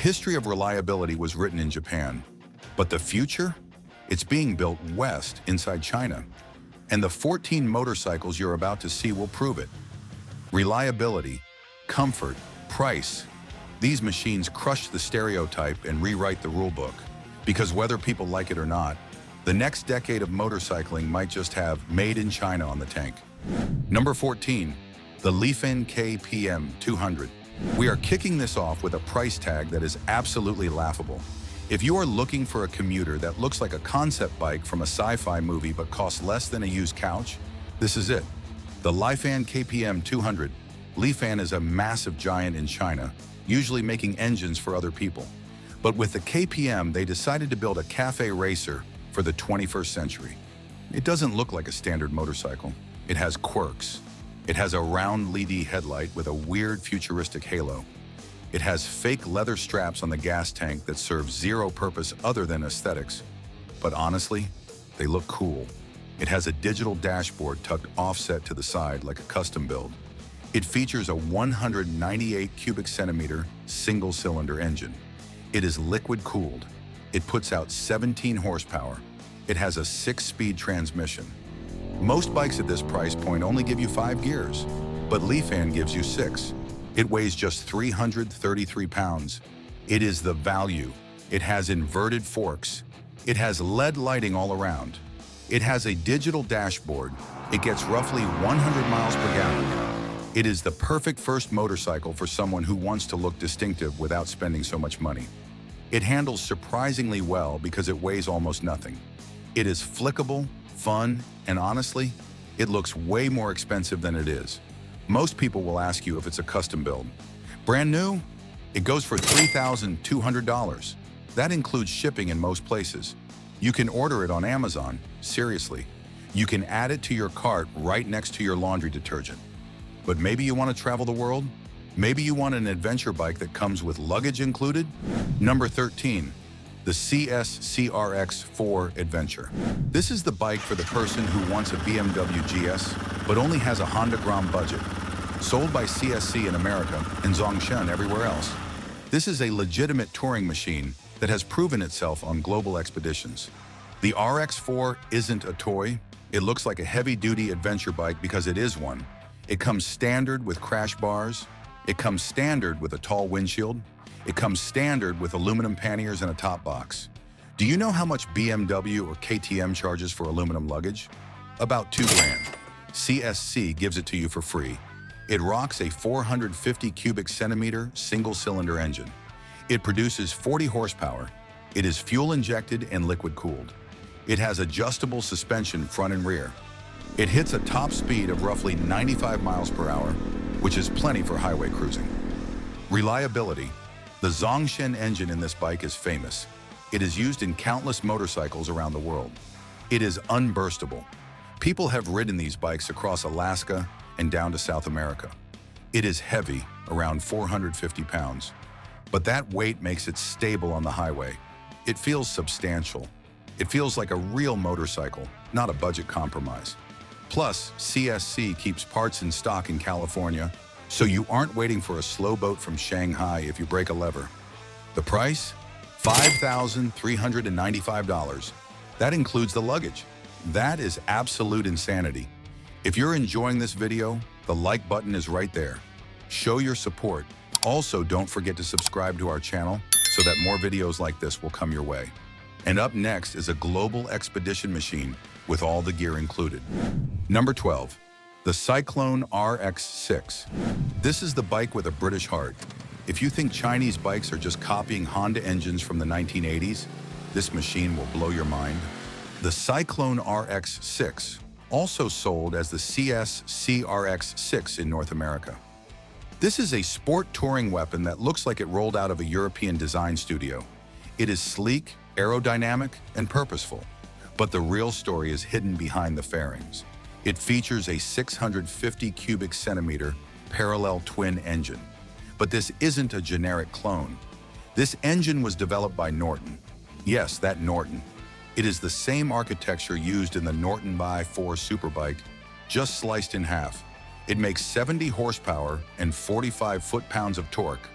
history of reliability was written in Japan, but the future? It's being built west inside China. And the 14 motorcycles you're about to see will prove it. Reliability, comfort, price. These machines crush the stereotype and rewrite the rulebook. Because whether people like it or not, the next decade of motorcycling might just have "Made in China" on the tank. Number 14, the Lifan KPM 200. We are kicking this off with a price tag that is absolutely laughable. If you are looking for a commuter that looks like a concept bike from a sci-fi movie but costs less than a used couch, this is it. The Lifan KPM 200. Lifan is a massive giant in China, usually making engines for other people. But with the KPM, they decided to build a cafe racer for the 21st century. It doesn't look like a standard motorcycle. It has quirks. It has a round LED headlight with a weird futuristic halo. It has fake leather straps on the gas tank that serve zero purpose other than aesthetics. But honestly, they look cool. It has a digital dashboard tucked offset to the side like a custom build. It features a 198 cubic centimeter single-cylinder engine. It is liquid-cooled. It puts out 17 horsepower. It has a 6-speed transmission. Most bikes at this price point only give you 5 gears, but Lifan gives you 6. It weighs just 333 pounds. It is the value. It has inverted forks. It has LED lighting all around. It has a digital dashboard. It gets roughly 100 miles per gallon. It is the perfect first motorcycle for someone who wants to look distinctive without spending so much money. It handles surprisingly well because it weighs almost nothing. It is flickable, fun, and honestly, it looks way more expensive than it is. Most people will ask you if it's a custom build. Brand new? It goes for $3,200. That includes shipping in most places. You can order it on Amazon, seriously. You can add it to your cart right next to your laundry detergent. But maybe you want to travel the world? Maybe you want an adventure bike that comes with luggage included? Number 13, the CRX4 Adventure. This is the bike for the person who wants a BMW GS, but only has a Honda Gram budget. Sold by CSC in America and Zongshen everywhere else. This is a legitimate touring machine that has proven itself on global expeditions. The RX4 isn't a toy. It looks like a heavy-duty adventure bike because it is one. It comes standard with crash bars. It comes standard with a tall windshield. It comes standard with aluminum panniers and a top box. Do you know how much BMW or KTM charges for aluminum luggage? About $2 grand. CSC gives it to you for free. It rocks a 450 cubic centimeter single-cylinder engine. It produces 40 horsepower. It is fuel-injected and liquid-cooled. It has adjustable suspension front and rear. It hits a top speed of roughly 95 miles per hour, which is plenty for highway cruising. Reliability. The Zongshen engine in this bike is famous. It is used in countless motorcycles around the world. It is unburstable. People have ridden these bikes across Alaska and down to South America. It is heavy, around 450 pounds. But that weight makes it stable on the highway. It feels substantial. It feels like a real motorcycle, not a budget compromise. Plus, CSC keeps parts in stock in California, so you aren't waiting for a slow boat from Shanghai if you break a lever. The price? $5,395. That includes the luggage. That is absolute insanity. If you're enjoying this video, the like button is right there. Show your support. Also, don't forget to subscribe to our channel so that more videos like this will come your way. And up next is a global expedition machine with all the gear included. Number 12, the Cyclone RX6. This is the bike with a British heart. If you think Chinese bikes are just copying Honda engines from the 1980s, this machine will blow your mind. The Cyclone RX6, also sold as the CRX6 in North America. This is a sport touring weapon that looks like it rolled out of a European design studio. It is sleek, aerodynamic, and purposeful. But the real story is hidden behind the fairings. It features a 650 cubic centimeter parallel twin engine. But this isn't a generic clone. This engine was developed by Norton. Yes, that Norton. It is the same architecture used in the Norton Bi 4 Superbike, just sliced in half. It makes 70 horsepower and 45 foot-pounds of torque.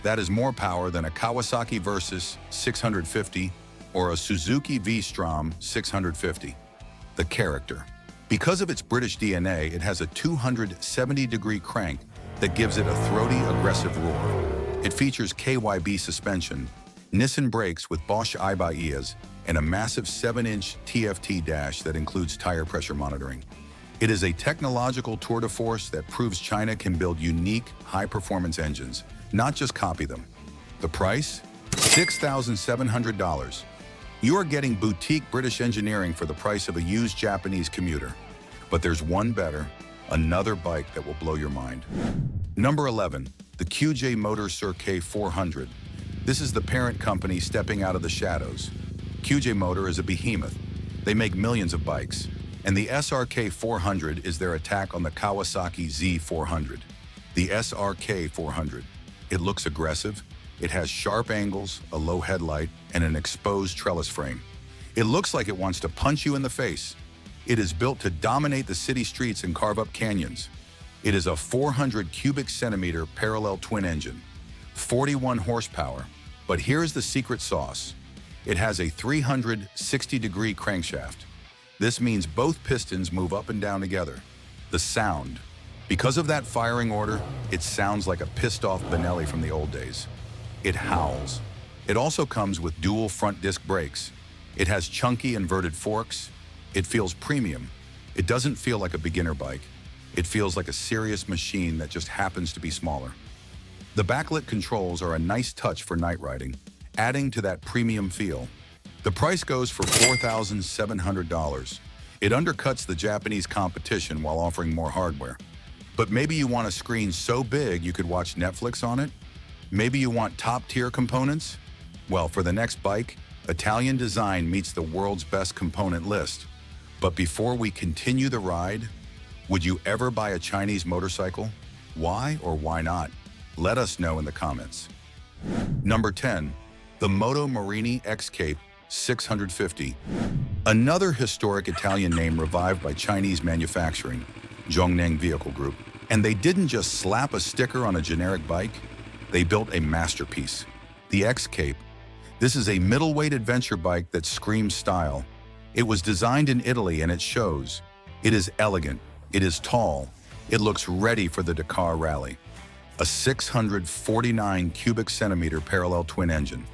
That is more power than a Kawasaki Versys 650 or a Suzuki V-Strom 650. The character. Because of its British DNA, it has a 270-degree crank that gives it a throaty, aggressive roar. It features KYB suspension, Nissan brakes with Bosch Ibaiyas, and a massive 7-inch TFT dash that includes tire pressure monitoring. It is a technological tour de force that proves China can build unique, high-performance engines, not just copy them. The price? $6,700. You are getting boutique British engineering for the price of a used Japanese commuter. But there's one better, another bike that will blow your mind. Number 11, the QJ Motors Sur-Ron 400. This is the parent company stepping out of the shadows. QJ Motor is a behemoth. They make millions of bikes. And the SRK 400 is their attack on the Kawasaki Z400. The SRK 400. It looks aggressive. It has sharp angles, a low headlight, and an exposed trellis frame. It looks like it wants to punch you in the face. It is built to dominate the city streets and carve up canyons. It is a 400 cubic centimeter parallel twin engine, 41 horsepower. But here's the secret sauce. It has a 360-degree crankshaft. This means both pistons move up and down together. The sound. Because of that firing order, it sounds like a pissed-off Benelli from the old days. It howls. It also comes with dual front disc brakes. It has chunky inverted forks. It feels premium. It doesn't feel like a beginner bike. It feels like a serious machine that just happens to be smaller. The backlit controls are a nice touch for night riding, adding to that premium feel. The price goes for $4,700. It undercuts the Japanese competition while offering more hardware. But maybe you want a screen so big you could watch Netflix on it? Maybe you want top-tier components? Well, for the next bike, Italian design meets the world's best component list. But before we continue the ride, would you ever buy a Chinese motorcycle? Why or why not? Let us know in the comments. Number 10, the Moto Morini X-Cape 650. Another historic Italian name revived by Chinese manufacturing, Zhongneng Vehicle Group. And they didn't just slap a sticker on a generic bike, they built a masterpiece. The X-Cape. This is a middleweight adventure bike that screams style. It was designed in Italy and it shows. It is elegant, it is tall, it looks ready for the Dakar rally. A 649 cubic centimeter parallel twin engine.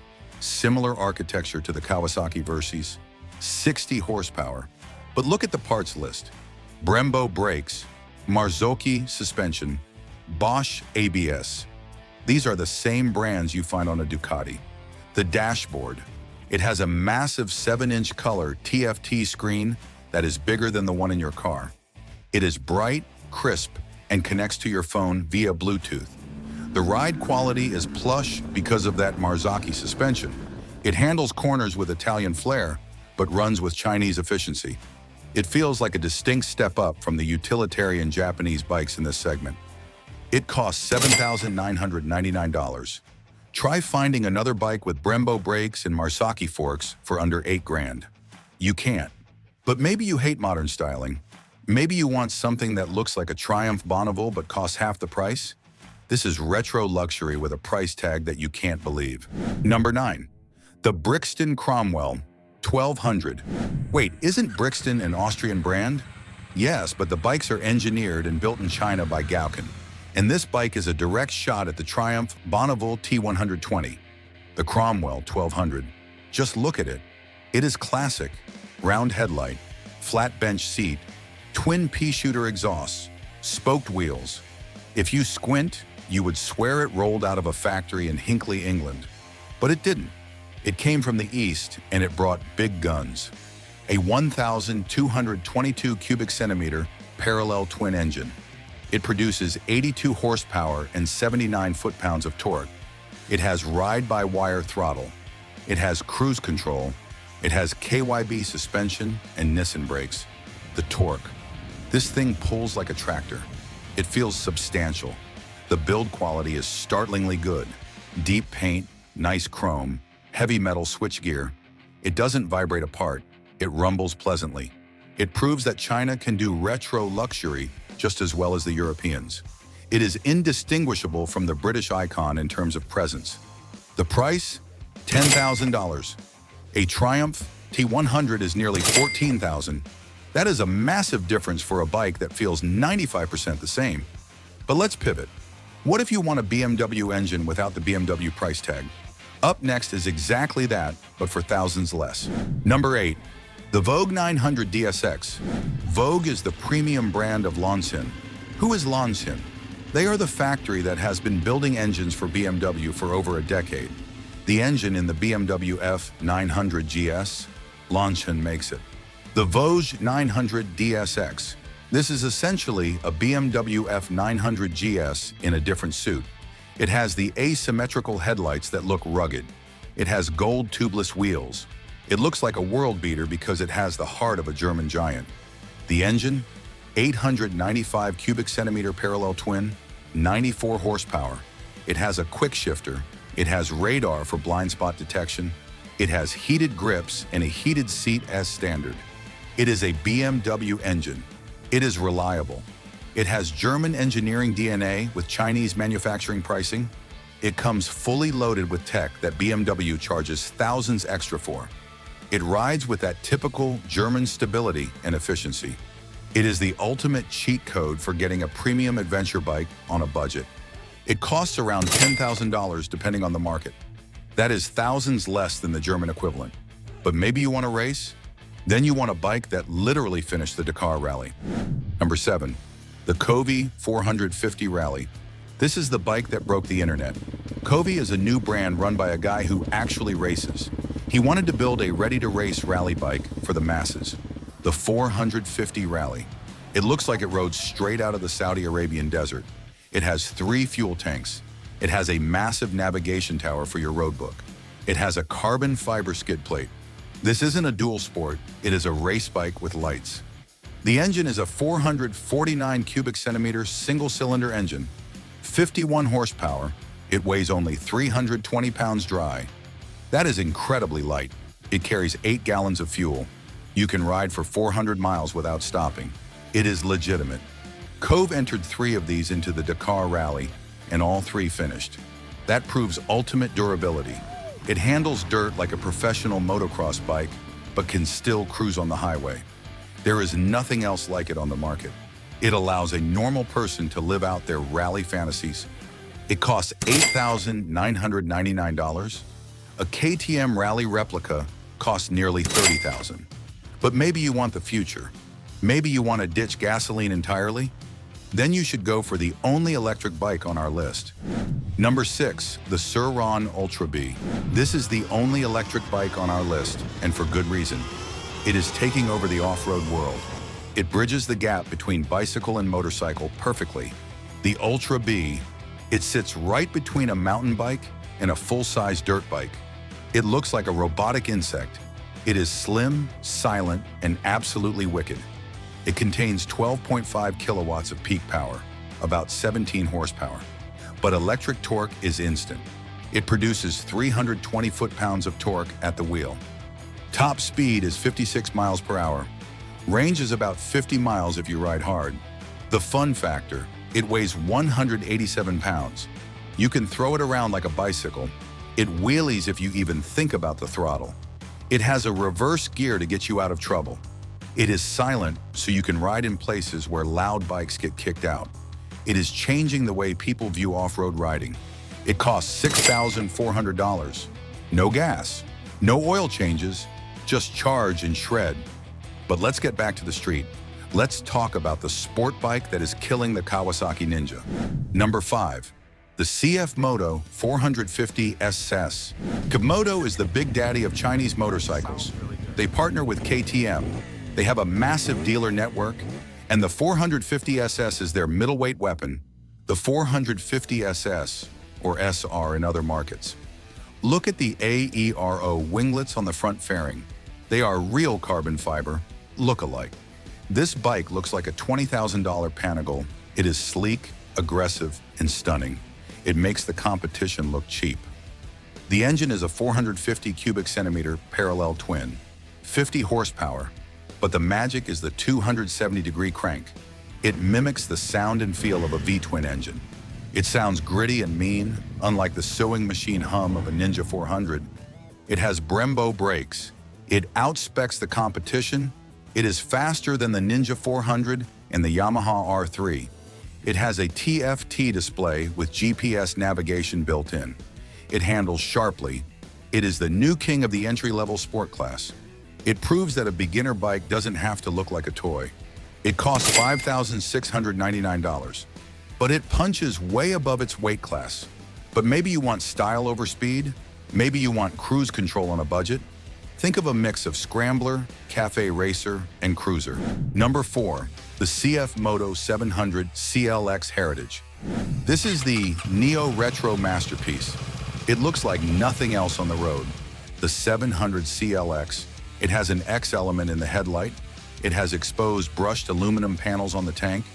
Similar architecture to the Kawasaki Versys, 60 horsepower. But look at the parts list. Brembo brakes, Marzocchi suspension, Bosch ABS. These are the same brands you find on a Ducati. The dashboard. It has a massive 7-inch color TFT screen that is bigger than the one in your car. It is bright, crisp, and connects to your phone via Bluetooth. The ride quality is plush because of that Marzocchi suspension. It handles corners with Italian flair, but runs with Chinese efficiency. It feels like a distinct step up from the utilitarian Japanese bikes in this segment. It costs $7,999. Try finding another bike with Brembo brakes and Marzocchi forks for under $8,000. You can't. But maybe you hate modern styling. Maybe you want something that looks like a Triumph Bonneville but costs half the price. This is retro luxury with a price tag that you can't believe. Number 9. The Brixton Cromwell 1200. Wait, isn't Brixton an Austrian brand? Yes, but the bikes are engineered and built in China by Gaokan. And this bike is a direct shot at the Triumph Bonneville T120, the Cromwell 1200. Just look at it. It is classic. Round headlight, flat bench seat, twin pea-shooter exhausts, spoked wheels. If you squint, you would swear it rolled out of a factory in Hinckley, England. But it didn't. It came from the East and it brought big guns. A 1,222 cubic centimeter parallel twin engine. It produces 82 horsepower and 79 foot-pounds of torque. It has ride-by-wire throttle. It has cruise control. It has KYB suspension and Nissan brakes. The torque. This thing pulls like a tractor. It feels substantial. The build quality is startlingly good. Deep paint, nice chrome, heavy metal switchgear. It doesn't vibrate apart. It rumbles pleasantly. It proves that China can do retro luxury just as well as the Europeans. It is indistinguishable from the British icon in terms of presence. The price? $10,000. A Triumph T100 is nearly $14,000. That is a massive difference for a bike that feels 95% the same. But let's pivot. What if you want a BMW engine without the BMW price tag? Up next is exactly that, but for thousands less. Number 8. The Vogue 900 DSX. Vogue is the premium brand of Lonsin. Who is Lonsin? They are the factory that has been building engines for BMW for over a decade. The engine in the BMW F900 GS, Lonsin makes it. The Vogue 900 DSX. This is essentially a BMW F900 GS in a different suit. It has the asymmetrical headlights that look rugged. It has gold tubeless wheels. It looks like a world beater because it has the heart of a German giant. The engine? 895 cubic centimeter parallel twin, 94 horsepower. It has a quick shifter. It has radar for blind spot detection. It has heated grips and a heated seat as standard. It is a BMW engine. It is reliable. It has German engineering DNA with Chinese manufacturing pricing. It comes fully loaded with tech that BMW charges thousands extra for. It rides with that typical German stability and efficiency. It is the ultimate cheat code for getting a premium adventure bike on a budget. It costs around $10,000 depending on the market. That is thousands less than the German equivalent. But maybe you want to race? Then you want a bike that literally finished the Dakar rally. Number 7. The Covey 450 Rally. This is the bike that broke the internet. Covey is a new brand run by a guy who actually races. He wanted to build a ready-to-race rally bike for the masses. The 450 Rally. It looks like it rode straight out of the Saudi Arabian desert. It has 3 fuel tanks. It has a massive navigation tower for your road book. It has a carbon fiber skid plate. This isn't a dual sport, it is a race bike with lights. The engine is a 449 cubic centimeter single-cylinder engine, 51 horsepower. It weighs only 320 pounds dry. That is incredibly light. It carries 8 gallons of fuel. You can ride for 400 miles without stopping. It is legitimate. Cove entered 3 of these into the Dakar Rally, and all 3 finished. That proves ultimate durability. It handles dirt like a professional motocross bike, but can still cruise on the highway. There is nothing else like it on the market. It allows a normal person to live out their rally fantasies. It costs $8,999. A KTM Rally replica costs nearly $30,000. But maybe you want the future. Maybe you want to ditch gasoline entirely? Then you should go for the only electric bike on our list. Number 6, the Sur-Ron Ultra B. This is the only electric bike on our list, and for good reason. It is taking over the off-road world. It bridges the gap between bicycle and motorcycle perfectly. The Ultra B, it sits right between a mountain bike and a full-size dirt bike. It looks like a robotic insect. It is slim, silent, and absolutely wicked. It contains 12.5 kilowatts of peak power, about 17 horsepower. But electric torque is instant. It produces 320 foot-pounds of torque at the wheel. Top speed is 56 miles per hour. Range is about 50 miles if you ride hard. The fun factor, it weighs 187 pounds. You can throw it around like a bicycle. It wheelies if you even think about the throttle. It has a reverse gear to get you out of trouble. It is silent, so you can ride in places where loud bikes get kicked out. It is changing the way people view off-road riding. It costs $6,400. No gas, no oil changes, just charge and shred. But let's get back to the street. Let's talk about the sport bike that is killing the Kawasaki Ninja. Number 5. The CF Moto 450 SS. Komodo is the big daddy of Chinese motorcycles. They partner with KTM. They have a massive dealer network, and the 450 SS is their middleweight weapon, the 450 SS, or SR in other markets. Look at the AERO winglets on the front fairing. They are real carbon fiber, look-alike. This bike looks like a $20,000 Panigale. It is sleek, aggressive, and stunning. It makes the competition look cheap. The engine is a 450 cubic centimeter parallel twin, 50 horsepower, but the magic is the 270-degree crank. It mimics the sound and feel of a V-twin engine. It sounds gritty and mean, unlike the sewing machine hum of a Ninja 400. It has Brembo brakes. It outspecs the competition. It is faster than the Ninja 400 and the Yamaha R3. It has a TFT display with GPS navigation built in. It handles sharply. It is the new king of the entry-level sport class. It proves that a beginner bike doesn't have to look like a toy. It costs $5,699, but it punches way above its weight class. But maybe you want style over speed? Maybe you want cruise control on a budget? Think of a mix of scrambler, cafe racer, and cruiser. Number 4, the CF Moto 700 CLX Heritage. This is the neo-retro masterpiece. It looks like nothing else on the road. The 700 CLX, it has an X element in the headlight. It has exposed brushed aluminum panels on the tank.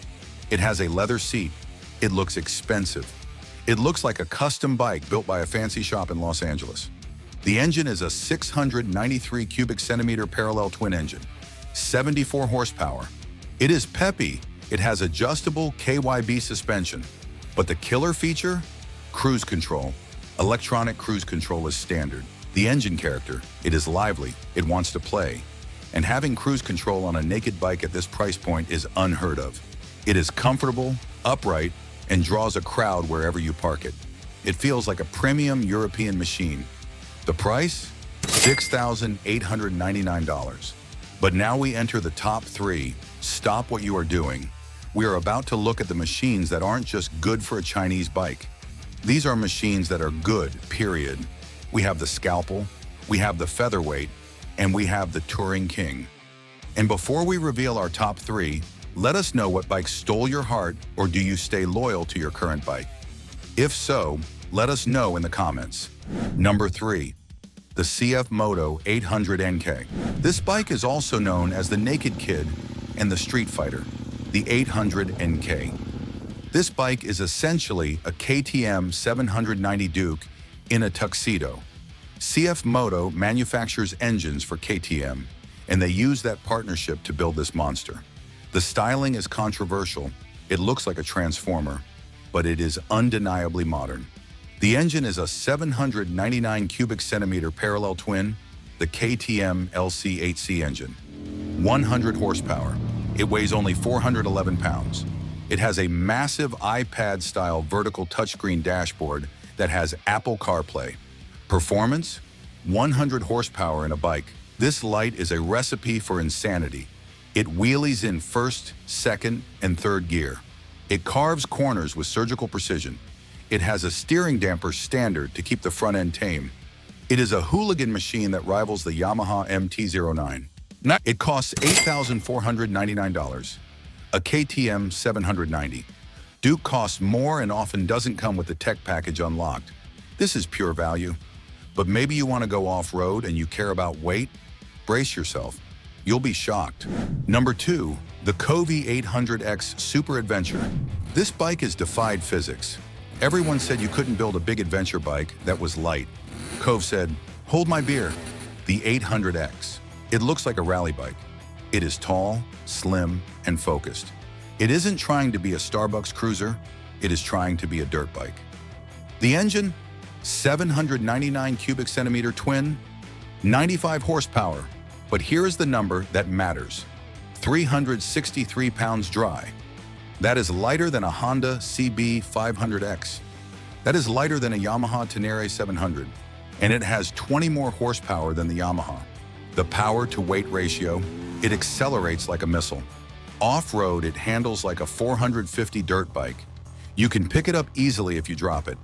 It has a leather seat. It looks expensive. It looks like a custom bike built by a fancy shop in Los Angeles. The engine is a 693 cubic centimeter parallel twin engine, 74 horsepower. It is peppy. It has adjustable KYB suspension. But the killer feature? Cruise control. Electronic cruise control is standard. The engine character, it is lively, it wants to play. And having cruise control on a naked bike at this price point is unheard of. It is comfortable, upright, and draws a crowd wherever you park it. It feels like a premium European machine. The price? $6,899. But now we enter the top 3. Stop what you are doing. We are about to look at the machines that aren't just good for a Chinese bike. These are machines that are good, period. We have the Scalpel, we have the Featherweight, and we have the Touring King. And before we reveal our top 3, let us know what bike stole your heart, or do you stay loyal to your current bike? If so, let us know in the comments. Number 3, the CF Moto 800 NK. This bike is also known as the Naked Kid and the Street Fighter, the 800 NK. This bike is essentially a KTM 790 Duke in a tuxedo. CF Moto manufactures engines for KTM, and they use that partnership to build this monster. The styling is controversial. It looks like a transformer, but it is undeniably modern. The engine is a 799 cubic centimeter parallel twin, the KTM LC8C engine. 100 horsepower. It weighs only 411 pounds. It has a massive iPad-style vertical touchscreen dashboard that has Apple CarPlay. Performance? 100 horsepower in a bike. This light is a recipe for insanity. It wheelies in first, second, and third gear. It carves corners with surgical precision. It has a steering damper standard to keep the front end tame. It is a hooligan machine that rivals the Yamaha MT-09. It costs $8,499. A KTM 790. Duke costs more and often doesn't come with the tech package unlocked. This is pure value. But maybe you want to go off-road and you care about weight? Brace yourself. You'll be shocked. Number 2, the Covey 800X Super Adventure. This bike has defied physics. Everyone said you couldn't build a big adventure bike that was light. Cove said, hold my beer. The 800X. It looks like a rally bike. It is tall, slim, and focused. It isn't trying to be a Starbucks cruiser. It is trying to be a dirt bike. The engine? 799 cubic centimeter twin, 95 horsepower. But here is the number that matters. 363 pounds dry. That is lighter than a Honda CB 500X. That is lighter than a Yamaha Tenere 700. And it has 20 more horsepower than the Yamaha. The power-to-weight ratio, it accelerates like a missile. Off-road, it handles like a 450 dirt bike. You can pick it up easily if you drop it.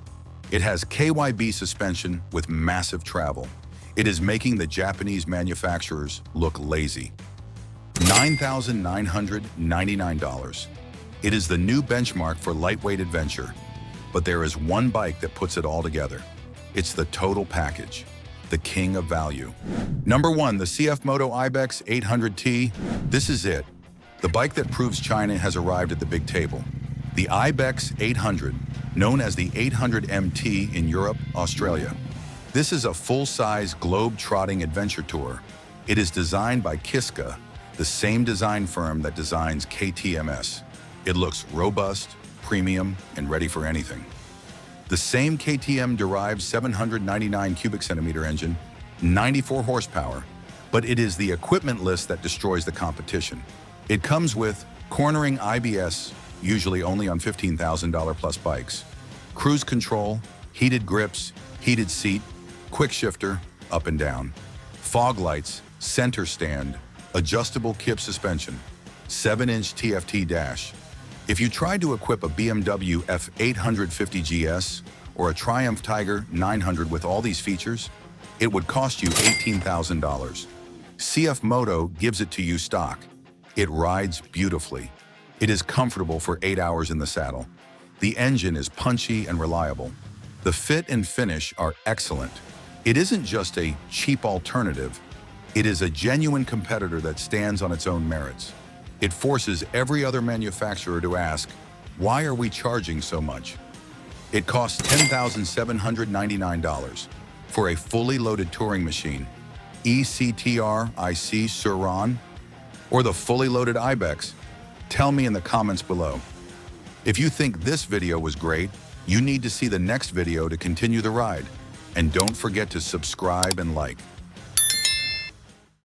It has KYB suspension with massive travel. It is making the Japanese manufacturers look lazy. $9,999. It is the new benchmark for lightweight adventure. But there is one bike that puts it all together. It's the total package, the king of value. Number 1, the CF Moto Ibex 800T. This is it. The bike that proves China has arrived at the big table. The Ibex 800, known as the 800 MT in Europe, Australia. This is a full-size globe-trotting adventure tour. It is designed by Kiska, the same design firm that designs KTMS. It looks robust, premium, and ready for anything. The same KTM-derived 799 cubic centimeter engine, 94 horsepower, but it is the equipment list that destroys the competition. It comes with cornering IBS, usually only on $15,000 plus bikes, cruise control, heated grips, heated seat, quick shifter, up and down, fog lights, center stand, adjustable kip suspension, 7-inch TFT dash. If you tried to equip a BMW F850 GS or a Triumph Tiger 900 with all these features, it would cost you $18,000. CF Moto gives it to you stock. It rides beautifully. It is comfortable for 8 hours in the saddle. The engine is punchy and reliable. The fit and finish are excellent. It isn't just a cheap alternative. It is a genuine competitor that stands on its own merits. It forces every other manufacturer to ask, why are we charging so much? It costs $10,799 for a fully loaded touring machine, ECTR IC Sur-Ron, or the fully loaded Ibex. Tell me in the comments below. If you think this video was great, you need to see the next video to continue the ride. And don't forget to subscribe and like.